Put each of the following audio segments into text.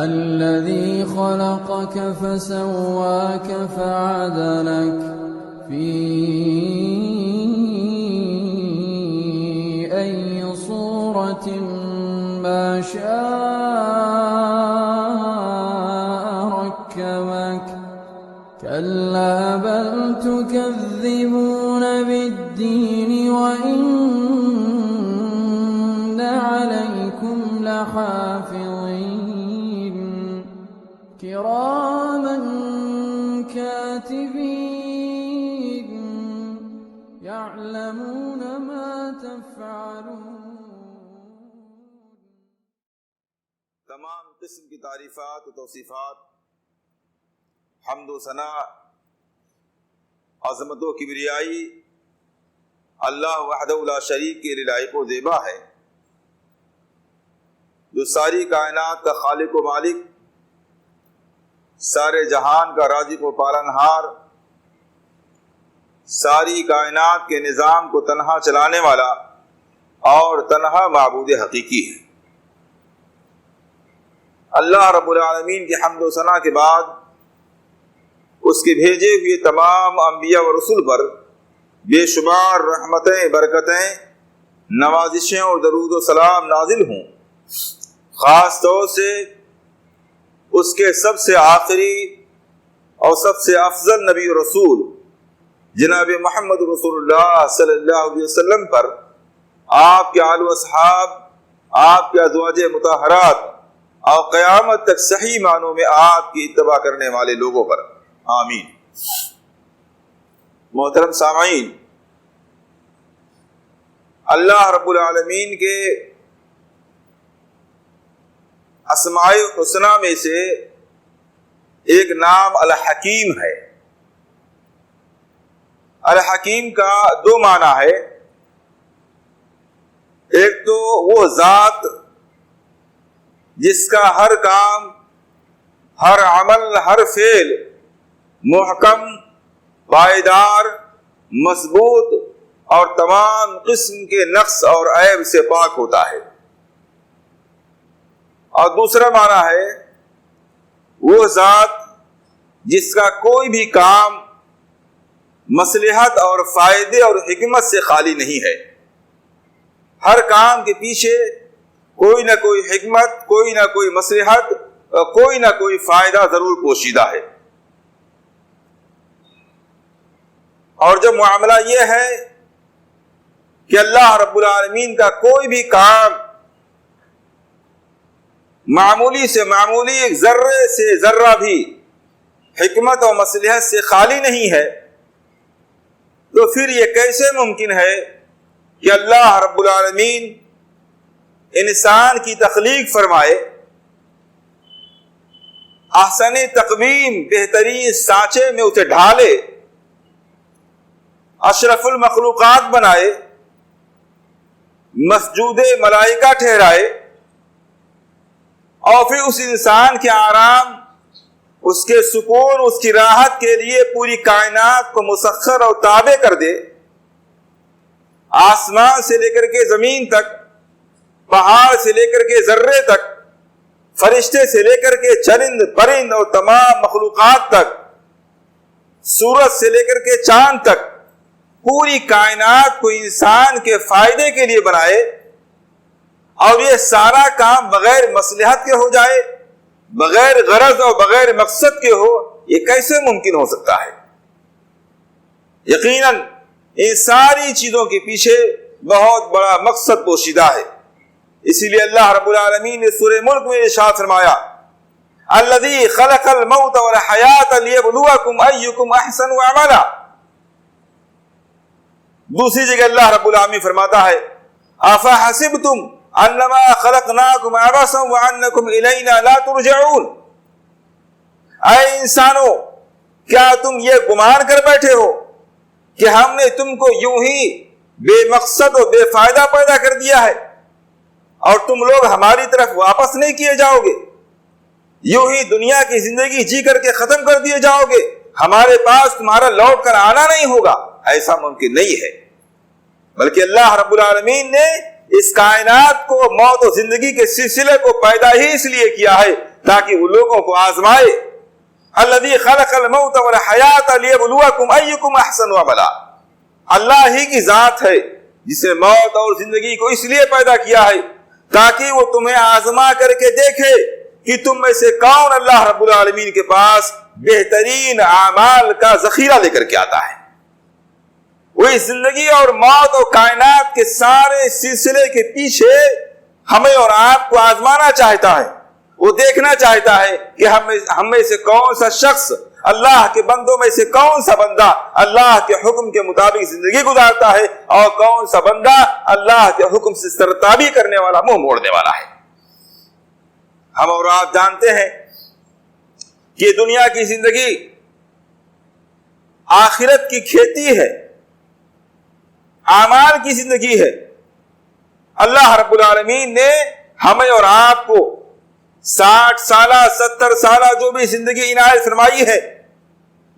الذي خلقك فسواك فعدلك في أي صورة ما شاء ركبك كلا بل تكذبون بالدين وإن عليكم لحافظين كراما كاتبين يعلمون ما تفعلون. تمام قسم کی تعریفات و توصیفات، حمد و ثنا، عظمت و کبریائی اللہ وحدہ لا شریک کے لیے لائق و زیبا ہے، جو ساری کائنات کا خالق و مالک، سارے جہان کا رازق و پالنہار، ساری کائنات کے نظام کو تنہا چلانے والا اور تنہا معبود حقیقی ہے۔ اللہ رب العالمین کی حمد و ثنا کے بعد اس کے بھیجے ہوئے تمام انبیاء و رسول پر بے شمار رحمتیں، برکتیں، نوازشیں اور درود و سلام نازل ہوں، خاص طور سے اس کے سب سے آخری اور سب سے افضل نبی و رسول جناب محمد رسول اللہ صلی اللہ علیہ وسلم پر، آپ کے آل و اصحاب، آپ کے ازواج مطہرات اور قیامت تک صحیح معنوں میں آپ کی اتباع کرنے والے لوگوں پر، آمین۔ محترم سامعین، اللہ رب العالمین کے اسماء الحسنی میں سے ایک نام الحکیم ہے۔ الحکیم کا دو معنی ہے، ایک تو وہ ذات جس کا ہر کام، ہر عمل، ہر فعل محکم، پائیدار، مضبوط اور تمام قسم کے نقص اور عیب سے پاک ہوتا ہے، اور دوسرا معنی ہے وہ ذات جس کا کوئی بھی کام مصلحت اور فائدے اور حکمت سے خالی نہیں ہے، ہر کام کے پیچھے کوئی نہ کوئی حکمت، کوئی نہ کوئی مصلحت، کوئی نہ کوئی فائدہ ضرور پوشیدہ ہے۔ اور جب معاملہ یہ ہے کہ اللہ رب العالمین کا کوئی بھی کام معمولی سے معمولی، ایک ذرے سے ذرہ بھی حکمت اور مصلحت سے خالی نہیں ہے، تو پھر یہ کیسے ممکن ہے کہ اللہ رب العالمین انسان کی تخلیق فرمائے، احسن تقویم، بہترین سانچے میں اسے ڈھالے، اشرف المخلوقات بنائے، مسجود ملائکہ ٹھہرائے، اور پھر اس انسان کے آرام، اس کے سکون، اس کی راحت کے لیے پوری کائنات کو مسخر اور تابع کر دے، آسمان سے لے کر کے زمین تک، پہاڑ سے لے کر کے ذرے تک، فرشتے سے لے کر کے چرند پرند اور تمام مخلوقات تک، سورج سے لے کر کے چاند تک، پوری کائنات کو انسان کے فائدے کے لیے بنائے، اور یہ سارا کام بغیر مصلحت کے ہو جائے، بغیر غرض اور بغیر مقصد کے ہو، یہ کیسے ممکن ہو سکتا ہے؟ یقیناً ان ساری چیزوں کے پیچھے بہت بڑا مقصد پوشیدہ ہے۔ اسی لیے اللہ رب العالمین نے سورہ ملک میں ارشاد فرمایا، الذی خلق الموت والحیات لیبلوکم ایکم احسن عملا۔ دوسری جگہ اللہ رب العالمین فرماتا ہے، افحسبتم انما خلقناکم عبثا وانکم الینا لا ترجعون۔ اے انسانوں، کیا تم یہ گمان کر بیٹھے ہو کہ ہم نے تم کو یوں ہی بے مقصد و بے فائدہ پیدا کر دیا ہے اور تم لوگ ہماری طرف واپس نہیں کیے جاؤ گے، یوں ہی دنیا کی زندگی جی کر کے ختم کر دیے جاؤ گے، ہمارے پاس تمہارا لوٹ کر آنا نہیں ہوگا؟ ایسا ممکن نہیں ہے، بلکہ اللہ رب العالمین نے اس کائنات کو موت و زندگی کے سلسلے کو پیدا ہی اس لیے کیا ہے تاکہ وہ لوگوں کو آزمائے. الذی خلق الموت والحیات لیبلوکم ایکم احسن عملا. اللہ ہی کی ذات ہے جس نے موت اور زندگی کو اس لیے پیدا کیا ہے تاکہ وہ تمہیں آزما کر کے دیکھے کہ تم میں سے کون اللہ رب العالمین کے پاس بہترین اعمال کا ذخیرہ لے کر کے آتا ہے. وہ اس زندگی اور موت اور کائنات کے سارے سلسلے کے پیچھے ہمیں اور آپ کو آزمانا چاہتا ہے. وہ دیکھنا چاہتا ہے کہ ہم میں سے کون سا شخص، اللہ کے بندوں میں سے کون سا بندہ اللہ کے حکم کے مطابق زندگی گزارتا ہے اور کون سا بندہ اللہ کے حکم سے سرتابی کرنے والا، منہ موڑنے والا ہے. ہم اور آپ جانتے ہیں کہ دنیا کی زندگی آخرت کی کھیتی ہے، اعمال کی زندگی ہے. اللہ رب العالمین نے ہمیں اور آپ کو 60 سالہ 70 سالہ جو بھی زندگی عنایت فرمائی ہے،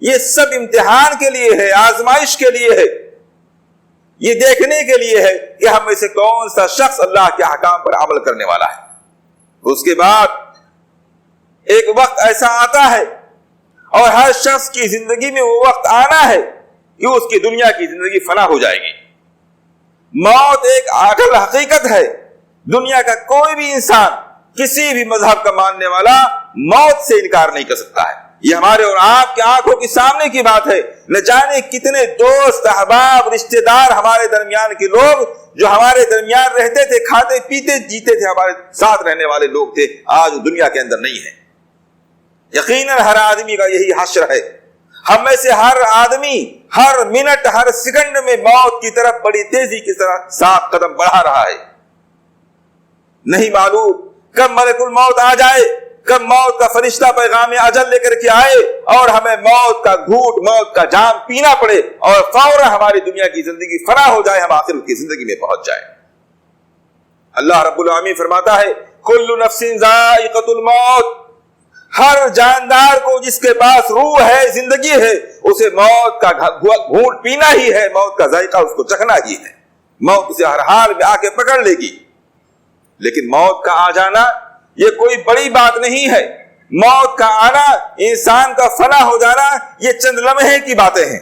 یہ سب امتحان کے لیے ہے، آزمائش کے لیے ہے. یہ دیکھنے کے لیے ہے کہ ہم میں سے کون سا شخص اللہ کے احکام پر عمل کرنے والا ہے. اس کے بعد ایک وقت ایسا آتا ہے اور ہر شخص کی زندگی میں وہ وقت آنا ہے کہ اس کی دنیا کی زندگی فنا ہو جائے گی. موت ایک اٹل حقیقت ہے. دنیا کا کوئی بھی انسان، کسی بھی مذہب کا ماننے والا موت سے انکار نہیں کر سکتا ہے. یہ ہمارے اور آپ کے آنکھوں کے سامنے کی بات ہے. نہ جانے کتنے دوست، احباب، رشتہ دار ہمارے درمیان کے لوگ جو ہمارے درمیان رہتے تھے، کھاتے پیتے جیتے تھے، ہمارے ساتھ رہنے والے لوگ تھے، آج دنیا کے اندر نہیں ہے. یقیناً ہر آدمی کا یہی حشر ہے. ہم میں سے ہر آدمی ہر منٹ ہر سیکنڈ میں موت کی طرف بڑی تیزی کی طرح ساتھ قدم بڑھا رہا ہے. نہیں معلوم کب ملک الموت آ جائے، کب موت کا فرشتہ پیغام اجل لے کر کے آئے اور ہمیں موت کا گھوٹ، موت کا جام پینا پڑے اور فوراً ہماری دنیا کی زندگی فنا ہو جائے، ہم آخرت کی زندگی میں پہنچ جائیں. اللہ رب العالمین فرماتا ہے کل نفس ذائقۃ الموت. ہر جاندار کو جس کے پاس روح ہے، زندگی ہے، اسے موت کا گھونٹ پینا ہی ہے، موت کا ذائقہ اس کو چکھنا ہی ہے. موت اسے ہر حال میں آ کے پکڑ لے گی. لیکن موت کا آ جانا یہ کوئی بڑی بات نہیں ہے. موت کا آنا، انسان کا فنا ہو جانا، یہ چند لمحے کی باتیں ہیں.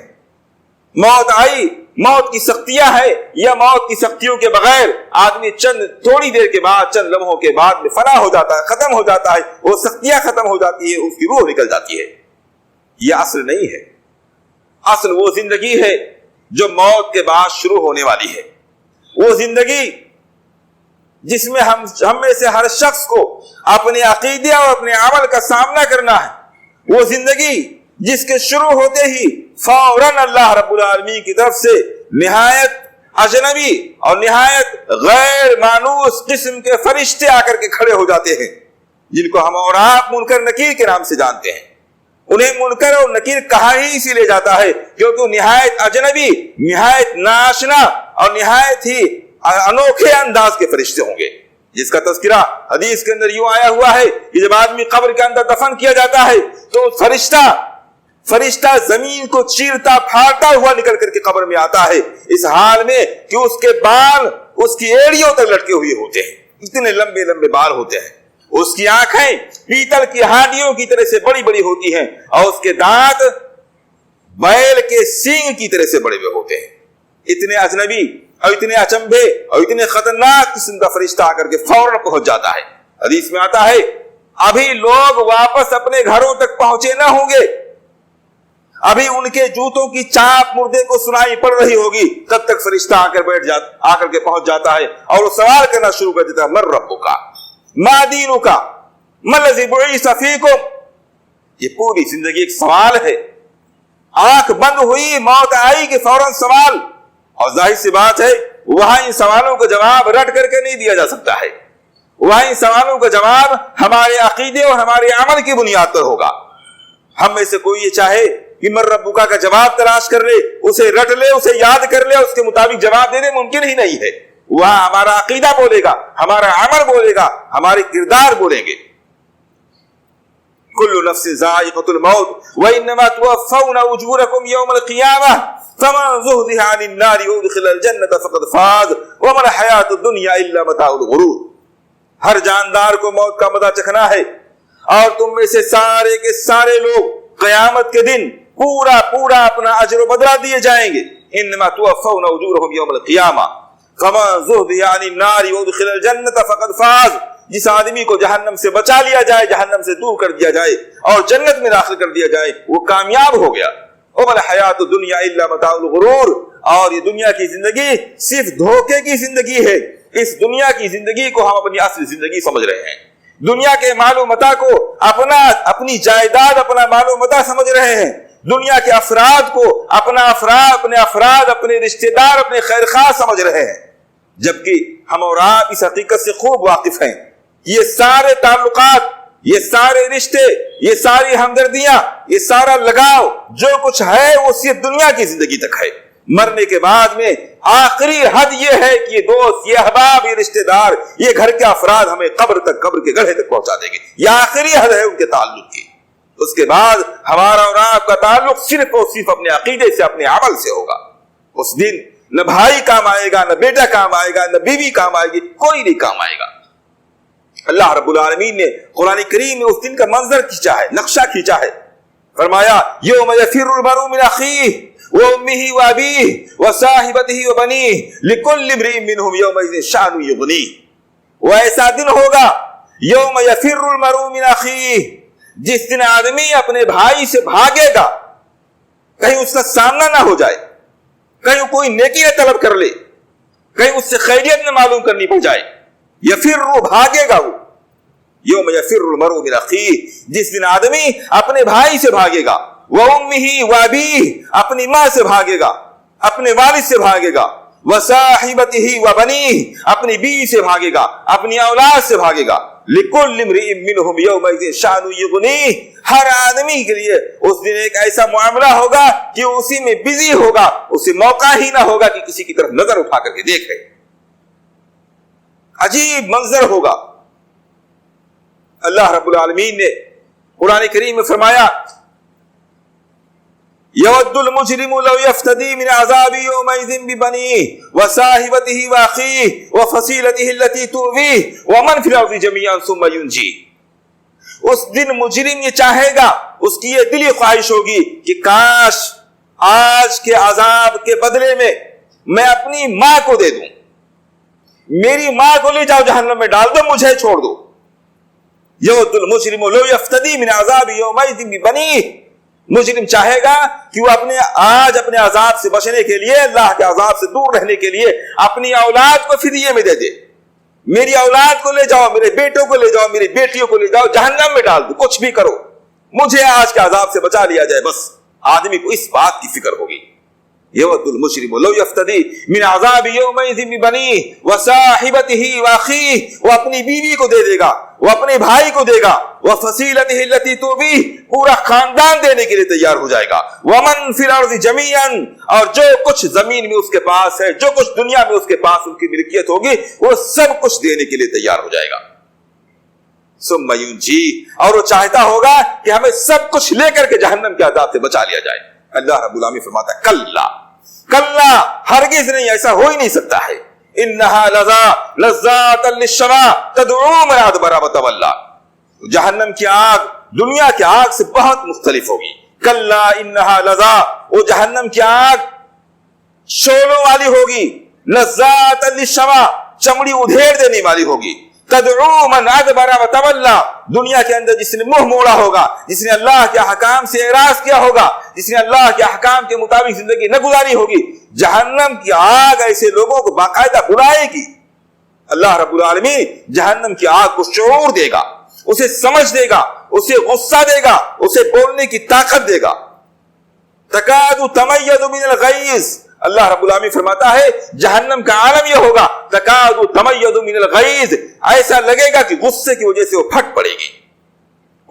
موت آئی، موت کی سختیاں ہے، یا موت کی سختیوں کے بغیر آدمی تھوڑی دیر کے بعد، چند لمحوں کے بعد میں فنا ہو جاتا ہے، ختم ہو جاتا ہے، وہ سختیاں ختم ہو جاتی ہے، اس کی روح نکل جاتی ہے. یہ اصل نہیں ہے. اصل وہ زندگی ہے جو موت کے بعد شروع ہونے والی ہے. وہ زندگی جس میں ہم میں سے ہر شخص کو اپنے عقیدے اور اپنے عمل کا سامنا کرنا ہے. وہ زندگی جس کے شروع ہوتے ہی فوراً اللہ رب العالمین کی طرف سے نہایت اجنبی اور نہایت غیر مانوس قسم کے فرشتے آ کر کے کھڑے ہو جاتے ہیں، جن کو ہم اور آپ منکر نکیر کے نام سے جانتے ہیں. انہیں منکر اور نکیر کہا ہی اسی لیے جاتا ہے کیونکہ وہ نہایت اجنبی، نہایت ناشنا اور نہایت ہی انوکھے انداز کے فرشتے ہوں گے، جس کا تذکرہ حدیث کے اندر یوں آیا ہوا ہے کہ جب آدمی قبر کے اندر دفن کیا جاتا ہے تو فرشتہ زمین کو چیرتا پھاڑتا ہوا نکل کر کے قبر میں آتا ہے، اس حال میں کہ اس کے بال اس کی ایڑیوں تک لٹکے ہوئے ہوتے ہیں، اتنے لمبے لمبے بال ہوتے ہیں. اس کی آنکھیں پیتل کی ہانڈیوں کی طرح سے بڑی بڑی ہوتی ہیں اور اس کے دانت بیل کے سینگ کی طرح سے بڑے ہوئے ہوتے ہیں. اتنے اجنبی اور اتنے اچنبھے اور اتنے خطرناک قسم کا فرشتہ آ کر کے فوراً پہنچ جاتا ہے. حدیث میں آتا ہے ابھی لوگ واپس اپنے گھروں تک پہنچے نہ ہوں گے، ابھی ان کے جوتوں کی چاپ مردے کو سنائی پڑ رہی ہوگی، تب تک فرشتہ آ کر کے پہنچ جاتا ہے اور وہ سوال کرنا شروع کر دیتا ہے من ربک ما دینک ما الذی بعث فیکم. یہ پوری زندگی ایک سوال ہے. آنکھ بند ہوئی، موت آئی کہ فوراً سوال، اور ظاہر سی بات ہے وہاں ان سوالوں کا جواب رٹ کر کے نہیں دیا جا سکتا ہے. وہاں ان سوالوں کا جواب ہمارے عقیدے اور ہمارے عمل کی بنیاد پر ہوگا. ہم میں سے کوئی یہ چاہے کہ من ربک کا جواب تلاش کر لے، اسے رٹ لے، اسے یاد کر لے، اس کے مطابق جواب دے دے، ممکن ہی نہیں ہے. وہاں ہمارا عقیدہ بولے گا، ہمارا عمل بولے گا، ہمارے کردار بولیں گے. کل کل نفس ذائقۃ الموت وانما توفون اجورکم یوم القیامہ فمن زحزح عن النار وادخل الجنۃ فقد فاز وما الحیاۃ الدنیا الا متاع الغرور. ہر جاندار کو موت کا مزہ چکھنا ہے اور تم میں سے سارے کے سارے لوگ قیامت کے دن پورا اپنا اجر و بدلہ دیے جائیں گے. انما توفون اجورکم یوم القیامہ فمن زحزح عن النار وادخل الجنۃ فقد فاز. جس آدمی کو جہنم سے بچا لیا جائے, جہنم سے دور کر دیا جائے اور جنت میں داخل کر دیا جائے, وہ کامیاب ہو گیا. وما الحیات الدنیا الا متاع الغرور. اور یہ دنیا کی زندگی صرف دھوکے کی زندگی ہے. اس دنیا کی زندگی کو ہم اپنی اصل زندگی سمجھ رہے ہیں. دنیا کے مال و متاع کو اپنی جائیداد, اپنا مال و متاع سمجھ رہے ہیں. دنیا کے افراد کو اپنے افراد, اپنے رشتہ دار, اپنے خیر خواہ سمجھ رہے ہیں. جبکہ ہم اور آپ اس حقیقت سے خوب واقف ہیں. یہ سارے تعلقات, یہ سارے رشتے, یہ ساری ہمدردیاں, یہ سارا لگاؤ جو کچھ ہے وہ صرف دنیا کی زندگی تک ہے. مرنے کے بعد میں آخری حد یہ ہے کہ یہ دوست, یہ احباب, یہ رشتہ دار, یہ گھر کے افراد ہمیں قبر کے گڑھے تک پہنچا دیں گے. یہ آخری حد ہے ان کے تعلق کی. اس کے بعد ہمارا اور آپ کا تعلق صرف اور صرف اپنے عقیدے سے, اپنے عمل سے ہوگا. اس دن نہ بھائی کام آئے گا, نہ بیٹا کام آئے گا, نہ بیوی کام آئے گی, کوئی نہیں کام آئے گا. اللہ رب العالمین نے قرآن کریم میں اس دن کا منظر کھینچا ہے, نقشہ کھینچا ہے. فرمایا یوم یفر المرء من اخیہ وامہ وابیہ وصاحبتہ وبنیہ لکل امرئ منہم یومئذ شأن یغنیہ. وہ ایسا دن ہوگا یوم یفر المرء من اخیہ, جس دن آدمی اپنے بھائی سے بھاگے گا, کہیں اس کا سامنا نہ ہو جائے, کہیں کوئی نیکی نہ طلب کر لے, کہیں اس سے خیریت نہ معلوم کرنی پڑ جائے. یفر, بھاگے گا وہ. یوم یفر المرء من اخیہ, جس دن آدمی اپنے بھائی سے بھاگے گا. وامہ وابیہ, اپنی ماں سے بھاگے گا, اپنے والد سے بھاگے گا. وصاحبتہ وبنیہ, اپنی بیوی سے بھاگے گا, اپنی اولاد سے بھاگے گا. لکل امرئ منہم یومئذ شأن یغنیہ, ہر آدمی کے لیے اس دن ایک ایسا معاملہ ہوگا کہ اسی میں بزی ہوگا, اسے موقع ہی نہ ہوگا کہ کسی کی طرف نظر اٹھا کر کے دیکھے. عجیب منظر ہوگا. اللہ رب العالمین نے قرآن کریم میں فرمایا یود المجرم لو یفتدی من عذاب یومئذ ببنیہ وصاحبتہ واخیہ وفصیلتہ التی تؤویہ ومن فی الارض جمیعا ثم ینجیہ. اس دن مجرم یہ چاہے گا, اس کی یہ دلی خواہش ہوگی کہ کاش آج کے عذاب کے بدلے میں اپنی ماں کو دے دوں, میری ماں کو لے جاؤ جہنم میں ڈال دو, مجھے چھوڑ دو. یود المجرم لو یفتدی من عذاب یومئذ ببنیہ, مجرم چاہے گا کہ وہ اپنے عذاب سے بچنے کے لیے, اللہ کے عذاب سے دور رہنے کے لیے اپنی اولاد کو فدیے میں دے دے. میری اولاد کو لے جاؤ, میرے بیٹوں کو لے جاؤ, میری بیٹیوں کو لے جاؤ, جہنم میں ڈال دو, کچھ بھی کرو, مجھے آج کے عذاب سے بچا لیا جائے. بس آدمی کو اس بات کی فکر ہوگی. یود المجرم لو یفتدی من عذاب یومئذ ببنیہ وصاحبتہ واخیہ, وہ اپنی بیوی کو دے دے گا, وہ اپنے بھائی کو دے گا, وفصیلتہ التی تؤویہ, پورا خاندان دینے کے لیے تیار ہو جائے گا. ومن فی الارض جمیعا, اور جو کچھ زمین میں اس کے پاس ہے, جو کچھ دنیا میں اس کے پاس ان کی ملکیت ہوگی, وہ سب کچھ دینے کے لیے تیار ہو جائے گا. ثم ینجی, اور وہ چاہتا ہوگا کہ ہمیں سب کچھ لے کر کے جہنم کے عذاب سے بچا لیا جائے. اللہ رب العالمین فرماتا ہے کلا, ہرگز نہیں, ایسا ہو ہی نہیں سکتا ہے. انہا لذات للشوا تدعو من ادبر وتولی, جہنم کی آگ دنیا کی آگ سے بہت مختلف ہوگی. کلا انہا لذا, وہ جہنم کی آگ شعلوں والی ہوگی. لذات للشوا, چمڑی ادھیڑ دینے والی ہوگی. تدعو من ادبر وتولی, دنیا کے اندر جس نے منہ موڑا ہوگا, جس نے اللہ کے احکام سے اعراض کیا ہوگا, جس نے اللہ کے احکام کے مطابق زندگی نہ گزاری ہوگی, جہنم کی آگ ایسے لوگوں کو باقاعدہ بلائے گی. اللہ رب العالمین جہنم کی آگ کو شعور دے گا, اسے سمجھ دے گا, اسے غصہ دے گا, اسے بولنے کی طاقت دے گا. تکاد تمیز من الغیظ, اللہ رب العالمین فرماتا ہے جہنم کا عالم یہ ہوگا تکاد تمیز من الغیظ, ایسا لگے گا کہ غصے کی وجہ سے وہ پھٹ پڑے گی.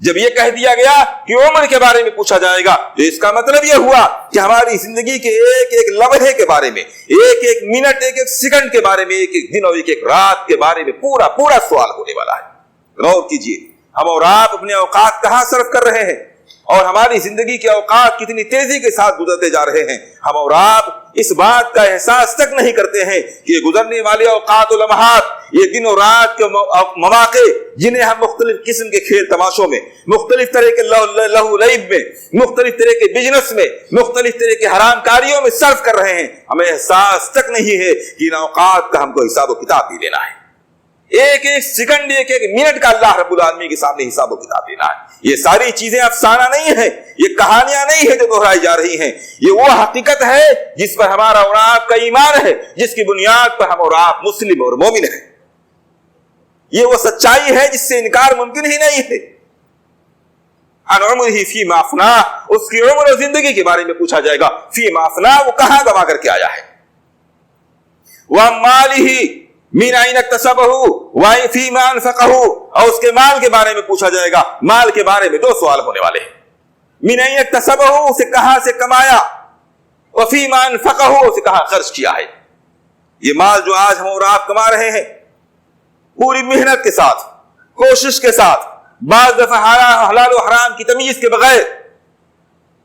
جب یہ کہہ دیا گیا کہ عمر کے بارے میں پوچھا جائے گا تو اس کا مطلب یہ ہوا کہ ہماری زندگی کے ایک ایک لمحے کے بارے میں، ایک ایک منٹ، ایک ایک سیکنڈ کے بارے میں، ایک ایک دن اور ایک ایک رات کے بارے میں پورا پورا سوال ہونے والا ہے۔ غور کیجئے، ہم اور آپ اپنے اوقات کہاں صرف کر رہے ہیں اور ہماری زندگی کے اوقات کتنی تیزی کے ساتھ گزرتے جا رہے ہیں۔ ہم اور آپ اس بات کا احساس تک نہیں کرتے ہیں کہ یہ گزرنے والے اوقات و لمحات، یہ دن و رات کے مواقع جنہیں ہم مختلف قسم کے کھیل تماشوں میں، مختلف طرح کے لہو لعب میں، مختلف طرح کے بزنس میں، مختلف طرح کے حرام کاریوں میں صرف کر رہے ہیں، ہمیں احساس تک نہیں ہے کہ ان اوقات کا ہم کو حساب و کتاب بھی دینا ہے۔ ایک ایک سیکنڈ، ایک ایک منٹ کا اللہ رب العالمین کے سامنے حساب و کتاب دینا ہے۔ یہ ساری چیزیں افسانہ نہیں ہیں، یہ کہانیاں نہیں ہیں جو دہرائی جا رہی ہیں، یہ وہ حقیقت ہے جس پر ہمارا اور آپ کا ایمان ہے، جس کی بنیاد پر ہم اور آپ مسلم اور مومن ہیں۔ یہ وہ سچائی ہے جس سے انکار ممکن ہی نہیں ہے۔ عن عمرہ فیما افناہ، اس کی عمر اور زندگی کے بارے میں پوچھا جائے گا۔ فیما افناہ، وہ کہاں گوا کر کے آیا ہے۔ وعن مالہ من این اکتسبہ وفیما انفقہ، اور اس کے مال کے بارے میں پوچھا جائے گا۔ مال کے بارے میں دو سوال ہونے والے ہیں۔ من این اکتسبہ، اسے کہاں سے کمایا، وفیما انفقہ، اسے کہاں خرچ کیا ہے۔ یہ مال جو آج ہم اور آپ کما رہے ہیں پوری محنت کے ساتھ، کوشش کے ساتھ، بعض دفعہ حلال و حرام کی تمیز کے بغیر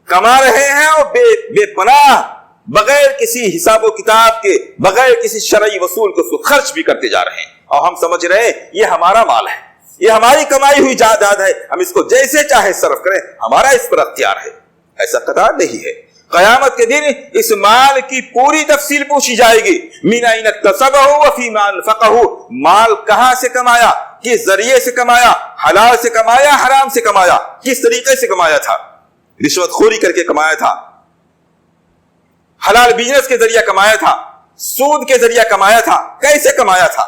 کما رہے ہیں اور بے پناہ، بغیر کسی حساب و کتاب کے، بغیر کسی شرعی وصول کو خرچ بھی کرتے جا رہے ہیں، اور ہم سمجھ رہے ہیں یہ ہمارا مال ہے، یہ ہماری کمائی ہوئی جائیداد ہے، ہم اس کو جیسے چاہے صرف کریں، ہمارا اس پر اختیار ہے۔ ایسا قطعا نہیں ہے۔ قیامت کے دن اس مال کی پوری تفصیل پوچھی جائے گی۔ من این اکتسبہ وفیما انفقہ، مال کہاں سے کمایا، کس ذریعے سے کمایا، حلال سے کمایا، حرام سے کمایا، کس طریقے سے کمایا تھا، رشوت خوری کر کے کمایا تھا، حلال بزنس کے ذریعے کمایا تھا، سود کے ذریعے کمایا تھا، کیسے کمایا تھا۔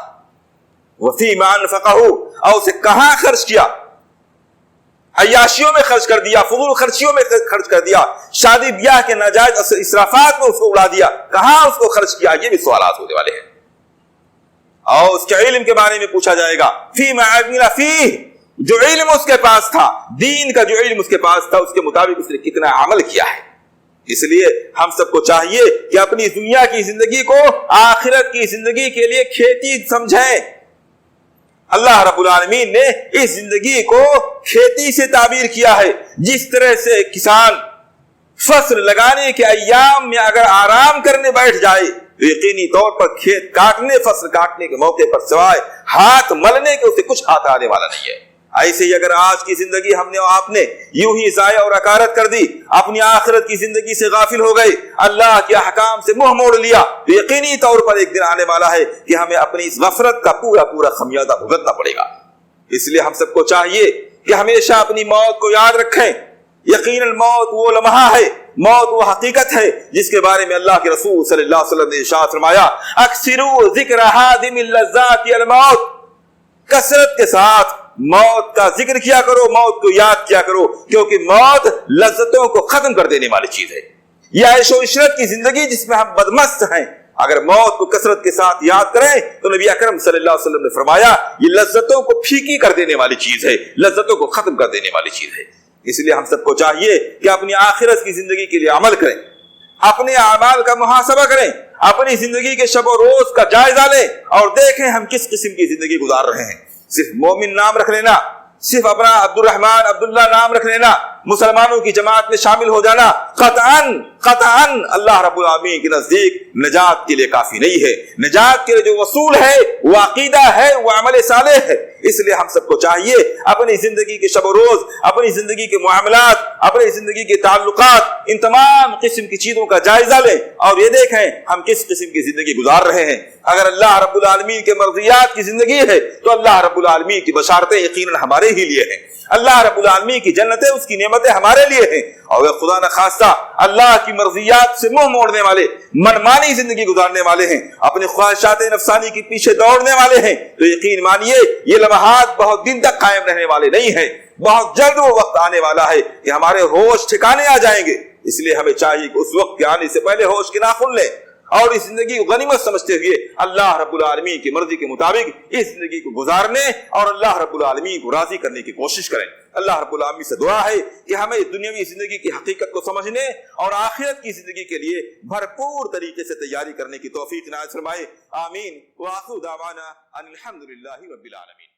وفیما انفقہ، اور اسے کہاں خرچ کیا، عیاشیوں میں خرچ کر دیا، فضول خرچیوں میں خرچ کر دیا، شادی بیاہ کے ناجائز اسرافات میں اس کو اڑا دیا، کہاں اس کو خرچ کیا، یہ بھی سوالات ہونے والے ہیں۔ اور اس کے علم کے بارے میں پوچھا جائے گا۔ فیما عمل فیہ، جو علم اس کے پاس تھا، دین کا جو علم اس کے پاس تھا، اس کے مطابق اس نے کتنا عمل کیا ہے۔ اس لیے ہم سب کو چاہیے کہ اپنی دنیا کی زندگی کو آخرت کی زندگی کے لیے کھیتی سمجھیں۔ اللہ رب العالمین نے اس زندگی کو کھیتی سے تعبیر کیا ہے۔ جس طرح سے کسان فصل لگانے کے ایام میں اگر آرام کرنے بیٹھ جائے تو یقینی طور پر کھیت کاٹنے، فصل کاٹنے کے موقع پر سوائے ہاتھ ملنے کے اسے کچھ ہاتھ آنے والا نہیں ہے۔ ایسے ہی اگر آج کی زندگی ہم نے اور آپ نے یوں ہی ضائع اور اکارت کر دی، اپنی آخرت کی زندگی سے غافل ہو گئے، اللہ کے احکام سے منہ موڑ لیا، تو یقینی طور پر ایک دن آنے والا ہے کہ ہمیں اپنی اس غفلت کا پورا پورا خمیازہ بھگتنا پڑے گا۔ اس لیے ہم سب کو چاہیے کہ ہمیشہ اپنی موت کو یاد رکھیں۔ یقیناً موت وہ لمحہ ہے، موت وہ حقیقت ہے جس کے بارے میں اللہ کے رسول صلی اللہ علیہ وسلم نے ارشاد فرمایا، اکثروا ذکر ہادم اللذات الموت، کثرت کے ساتھ موت کا ذکر کیا کرو، موت کو یاد کیا کرو، کیونکہ موت لذتوں کو ختم کر دینے والی چیز ہے۔ یہ عیش و عشرت کی زندگی جس میں ہم بدمست ہیں، اگر موت کو کثرت کے ساتھ یاد کریں تو نبی اکرم صلی اللہ علیہ وسلم نے فرمایا یہ لذتوں کو پھیکی کر دینے والی چیز ہے، لذتوں کو ختم کر دینے والی چیز ہے۔ اس لیے ہم سب کو چاہیے کہ اپنی آخرت کی زندگی کے لیے عمل کریں، اپنے اعمال کا محاسبہ کریں، اپنی زندگی کے شب و روز کا جائزہ لیں اور دیکھیں ہم کس قسم کی زندگی گزار رہے ہیں۔ صرف مومن نام رکھ لینا، صرف اپنا عبد الرحمن عبداللہ نام رکھ لینا، مسلمانوں کی جماعت میں شامل ہو جانا قطعاً اللہ رب العالمین کے نزدیک نجات کے لیے کافی نہیں ہے۔ نجات کے لیے جو وصول ہے وہ عقیدہ ہے، وہ عمل صالح ہے۔ اس لیے ہم سب کو چاہیے اپنی زندگی کے شب و روز، اپنی زندگی کے معاملات، اپنی زندگی کے تعلقات، ان تمام قسم کی چیزوں کا جائزہ لیں اور یہ دیکھیں ہم کس قسم کی زندگی گزار رہے ہیں۔ اگر اللہ رب العالمین کے مرضیات کی زندگی ہے تو اللہ رب العالمین کی بشارتیں یقیناً ہمارے ہی لیے ہیں، اللہ رب العالمین کی جنتیں، اس کی نعمتیں ہمارے لیے ہیں۔ اور اگر خدا نخواستہ اللہ کی مرضیات سے منہ موڑنے والے، منمانی زندگی گزارنے والے ہیں، اپنی خواہشات نفسانی کے پیچھے دوڑنے والے ہیں، تو یقین مانیے یہ لمحات بہت دن تک قائم رہنے والے نہیں ہیں۔ بہت جلد وہ وقت آنے والا ہے کہ ہمارے ہوش ٹھکانے آ جائیں گے۔ اس لیے ہمیں چاہیے کہ اس وقت کے آنے سے پہلے ہوش کے ناخن لیں اور اس زندگی کو غنیمت سمجھتے ہوئے اللہ رب العالمین کی مرضی کے مطابق اس زندگی کو گزارنے اور اللہ رب العالمین کو راضی کرنے کی کوشش کریں۔ اللہ رب العالمین سے دعا ہے کہ ہمیں دنیاوی زندگی کی حقیقت کو سمجھنے اور آخرت کی زندگی کے لیے بھرپور طریقے سے تیاری کرنے کی توفیق عنایت فرمائے، آمین۔ وآخر دعوانا ان الحمد للہ رب العالمین۔